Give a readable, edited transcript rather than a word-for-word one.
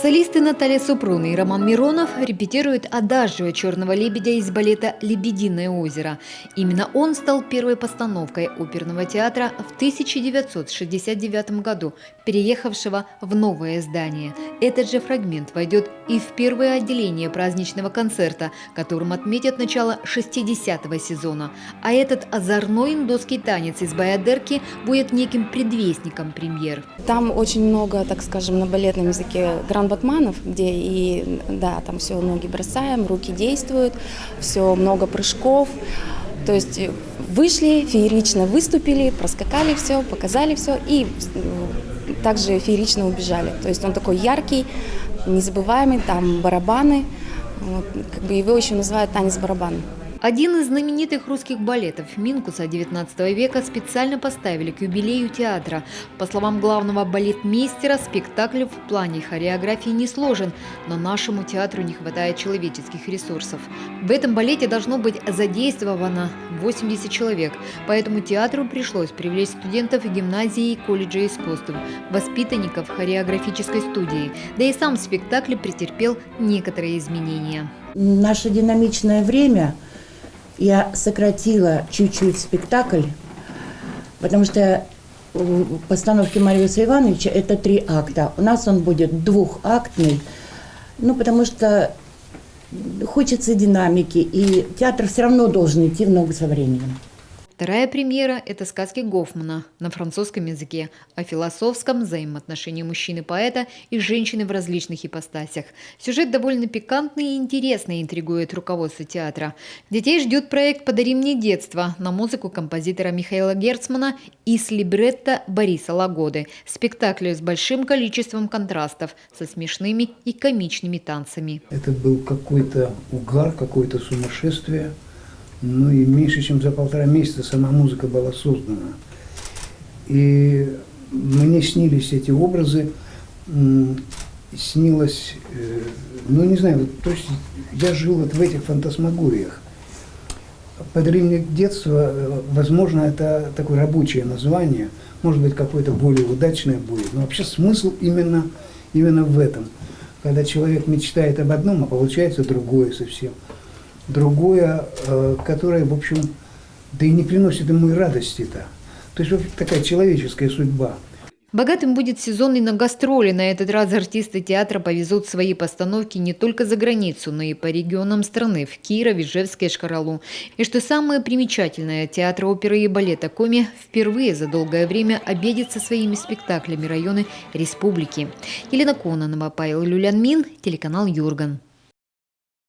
Солисты Наталья Супрун и Роман Миронов репетируют адажио «Черного лебедя» из балета «Лебединое озеро». Именно он стал первой постановкой оперного театра в 1969 году, переехавшего в новое здание. Этот же фрагмент войдет и в первое отделение праздничного концерта, которым отметят начало 60-го сезона. А этот озорной индусский танец из баядерки будет неким предвестником премьер. Там очень много, так скажем, на балетном языке гран-батманов, где и, да, там все ноги бросаем, руки действуют, все много прыжков. То есть вышли, феерично выступили, проскакали все, показали все и также феерично убежали. То есть он такой яркий, незабываемый, там барабаны, вот, как бы его еще называют танец-барабан. Один из знаменитых русских балетов Минкуса XIX века специально поставили к юбилею театра. По словам главного балетмейстера, спектакль в плане хореографии не сложен, но нашему театру не хватает человеческих ресурсов. В этом балете должно быть задействовано 80 человек, поэтому театру пришлось привлечь студентов гимназии и колледжа искусств, воспитанников хореографической студии. Да и сам спектакль претерпел некоторые изменения. Наше динамичное время я сократила чуть-чуть спектакль, потому что в постановке Мариуса Ивановича это 3 акта. У нас он будет 2-актный, потому что хочется динамики, и театр все равно должен идти в ногу со временем. Вторая премьера – это сказки Гофмана на французском языке о философском взаимоотношении мужчины-поэта и женщины в различных ипостасях. Сюжет довольно пикантный и интересный, интригует руководство театра. Детей ждет проект «Подари мне детство» на музыку композитора Михаила Герцмана и с либретто Бориса Лагоды. Спектакль с большим количеством контрастов, со смешными и комичными танцами. Это был какой-то угар, какое-то сумасшествие. И меньше чем за 1,5 месяца сама музыка была создана. И мне снились эти образы, снилось, не знаю, то есть я жил в этих фантасмагориях. «Подари мне детство», возможно, это такое рабочее название, может быть, какое-то более удачное будет, но вообще смысл именно в этом. Когда человек мечтает об одном, а получается другое совсем. Другое, которое, в общем, да и не приносит ему и радости-то. То есть вот такая человеческая судьба. Богатым будет сезон и на гастроли. На этот раз артисты театра повезут свои постановки не только за границу, но и по регионам страны – в Киров, Ижевск и Йошкар-Олу. И что самое примечательное, театр оперы и балета Коми впервые за долгое время объедет со своими спектаклями районы республики. Елена Кононова, Павел Люлянмин, телеканал Юрган.